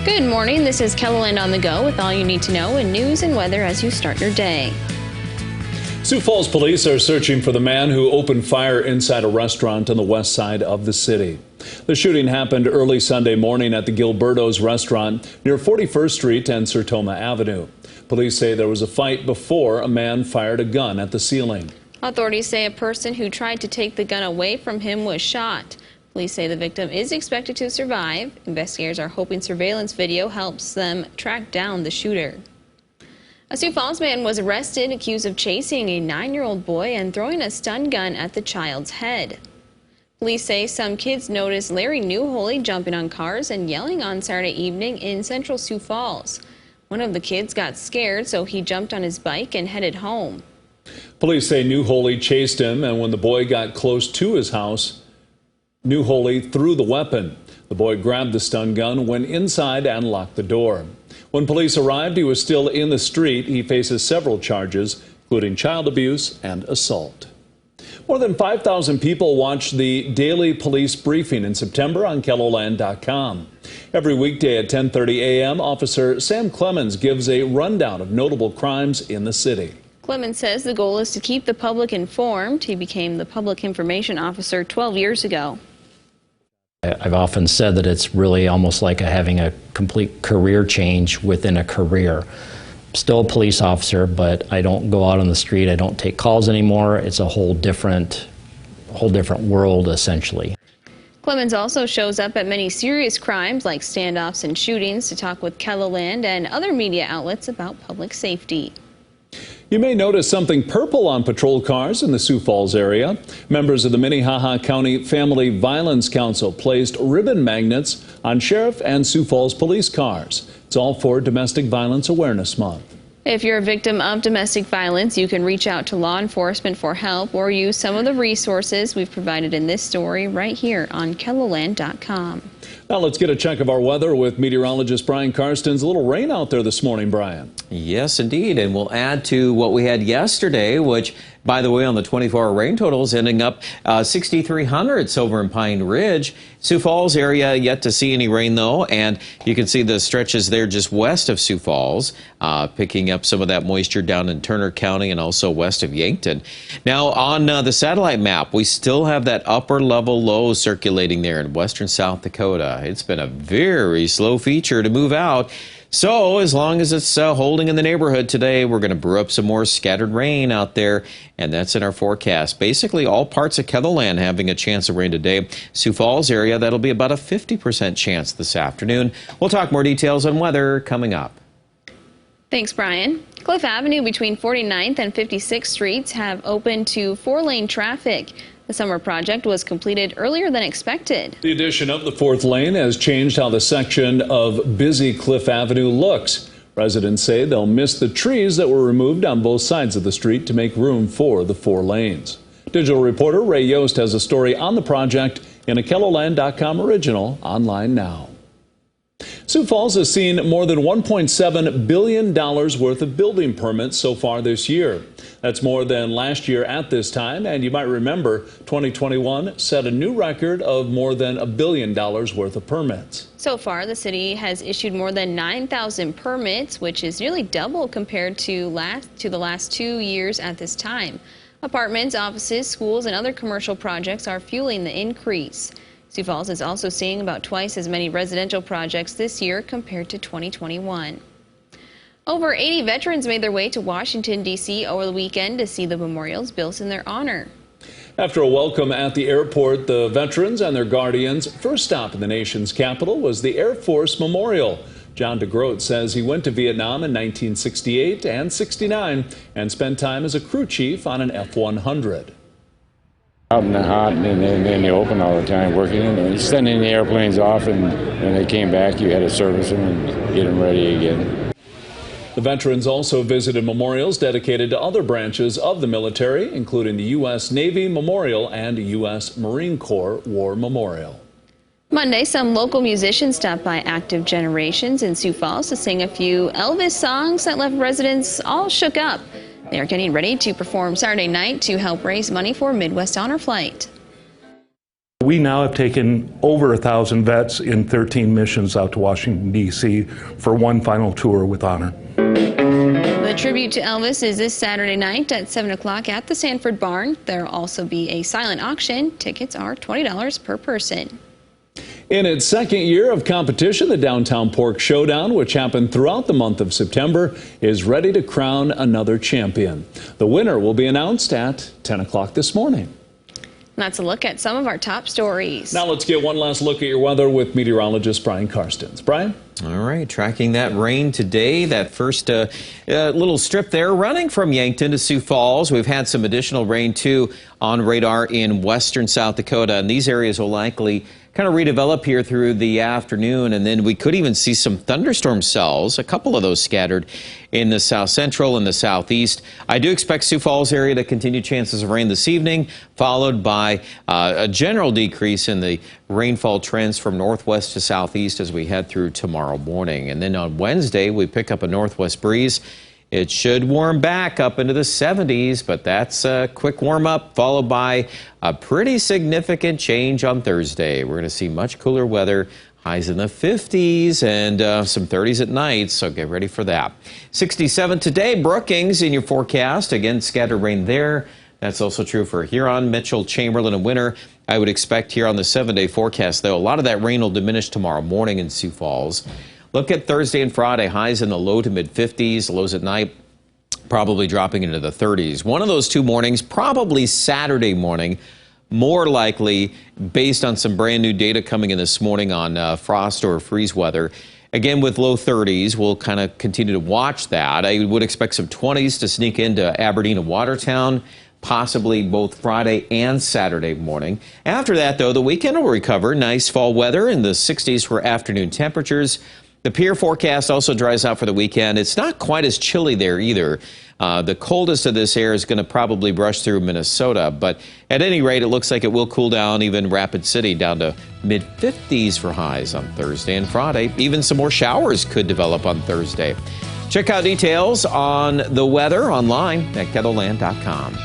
Good morning. This is Keloland on the Go with all you need to know in news and weather as you start your day. Sioux Falls police are searching for the man who opened fire inside a restaurant on the west side of the city. The shooting happened early Sunday morning at the Giliberto's restaurant near 41st Street and Sertoma Avenue. Police say there was a fight before a man fired a gun at the ceiling. Authorities say a person who tried to take the gun away from him was shot. Police say the victim is expected to survive. Investigators are hoping surveillance video helps them track down the shooter. A Sioux Falls man was arrested accused of chasing a 9-year-old boy and throwing a stun gun at the child's head. Police say some kids noticed Larry Newholy jumping on cars and yelling on Saturday evening in central Sioux Falls. One of the kids got scared, so he jumped on his bike and headed home. Police say Newholy chased him, and when the boy got close to his house, Newholy threw the weapon. The boy grabbed the stun gun, went inside, and locked the door. When police arrived, he was still in the street. He faces several charges, including child abuse and assault. More than 5,000 people watched the daily police briefing in September on Keloland.com. Every weekday at 10:30 a.m., Officer Sam Clemens gives a rundown of notable crimes in the city. Clemens says the goal is to keep the public informed. He became the public information officer 12 years ago. I've often said that it's really almost like having a complete career change within a career. Still a police officer, but I don't go out on the street. I don't take calls anymore. It's a whole different world, essentially. Clemens also shows up at many serious crimes like standoffs and shootings to talk with Keloland and other media outlets about public safety. You may notice something purple on patrol cars in the Sioux Falls area. Members of the Minnehaha County Family Violence Council placed ribbon magnets on Sheriff and Sioux Falls police cars. It's all for Domestic Violence Awareness Month. If you're a victim of domestic violence, you can reach out to law enforcement for help or use some of the resources we've provided in this story right here on Keloland.com. Now let's get a check of our weather with meteorologist Brian Karstens. A little rain out there this morning, Brian. Yes, indeed. And we'll add to what we had yesterday, which, by the way, on the 24-hour rain totals ending up 6,300 over in Pine Ridge. Sioux Falls area yet to see any rain, though. And you can see the stretches there just west of Sioux Falls, picking up some of that moisture down in Turner County and also west of Yankton. Now, on the satellite map, we still have that upper level low circulating there in western South Dakota. It's been a very slow feature to move out. So as long as it's holding in the neighborhood today, we're going to brew up some more scattered rain out there, and that's in our forecast. Basically, all parts of Keloland having a chance of rain today. Sioux Falls area, that'll be about a 50% chance this afternoon. We'll talk more details on weather coming up. Thanks, Brian. Cliff Avenue between 49th and 56th Streets have opened to 4-lane traffic. The summer project was completed earlier than expected. The addition of the 4th lane has changed how the section of busy Cliff Avenue looks. Residents say they'll miss the trees that were removed on both sides of the street to make room for the 4 lanes. Digital reporter Ray Yost has a story on the project in a Keloland.com original online now. Sioux Falls has seen more than $1.7 billion worth of building permits so far this year. That's more than last year at this time, and you might remember 2021 set a new record of more than $1 billion worth of permits. So far, the city has issued more than 9,000 permits, which is nearly double compared to the last 2 years at this time. Apartments, offices, schools, and other commercial projects are fueling the increase. Sioux Falls is also seeing about twice as many residential projects this year compared to 2021. Over 80 veterans made their way to Washington, D.C. over the weekend to see the memorials built in their honor. After a welcome at the airport, the veterans and their guardians' first stop in the nation's capital was the Air Force Memorial. John DeGroat says he went to Vietnam in 1968 and 69 and spent time as a crew chief on an F-100. Out in the hot and in the open all the time, working and sending the airplanes off, and when they came back, you had to service them and get them ready again. The veterans also visited memorials dedicated to other branches of the military, including the U.S. Navy Memorial and U.S. Marine Corps War Memorial. Monday, some local musicians stopped by Active Generations in Sioux Falls to sing a few Elvis songs that left residents all shook up. They are getting ready to perform Saturday night to help raise money for Midwest Honor Flight. We now have taken over 1,000 vets in 13 missions out to Washington, D.C. for one final tour with honor. The tribute to Elvis is this Saturday night at 7 o'clock at the Sanford Barn. There will also be a silent auction. Tickets are $20 per person. In its second year of competition, the Downtown Pork Showdown, which happened throughout the month of September, is ready to crown another champion. The winner will be announced at 10 o'clock this morning. That's a look at some of our top stories. Now let's get one last look at your weather with meteorologist Brian Karstens. Brian? All right, tracking that rain today, that first little strip there running from Yankton to Sioux Falls. We've had some additional rain, too, on radar in western South Dakota, and these areas will likely kind of redevelop here through the afternoon, and then we could even see some thunderstorm cells, a couple of those scattered in the south central and the southeast. I do expect Sioux Falls area to continue chances of rain this evening, followed by a general decrease in the rainfall trends from northwest to southeast as we head through tomorrow morning. And then on Wednesday, we pick up a northwest breeze. It should warm back up into the 70s, but that's a quick warm up followed by a pretty significant change on Thursday. We're going to see much cooler weather, highs in the 50s and some 30s at night, so get ready for that. 67 today, Brookings in your forecast. Again, scattered rain there. That's also true for Huron, Mitchell, Chamberlain, and Winter. I would expect here on the 7-day forecast, though, a lot of that rain will diminish tomorrow morning in Sioux Falls. Look at Thursday and Friday, highs in the low to mid 50s, lows at night probably dropping into the 30s. One of those two mornings, probably Saturday morning, more likely based on some brand new data coming in this morning on frost or freeze weather. Again, with low 30s, we'll kind of continue to watch that. I would expect some 20s to sneak into Aberdeen and Watertown, possibly both Friday and Saturday morning. After that, though, the weekend will recover. Nice fall weather in the 60s for afternoon temperatures. The Pier forecast also dries out for the weekend. It's not quite as chilly there either. The coldest of this air is going to probably brush through Minnesota, but at any rate, it looks like it will cool down even Rapid City down to mid-50s for highs on Thursday and Friday. Even some more showers could develop on Thursday. Check out details on the weather online at KETTLELAND.com.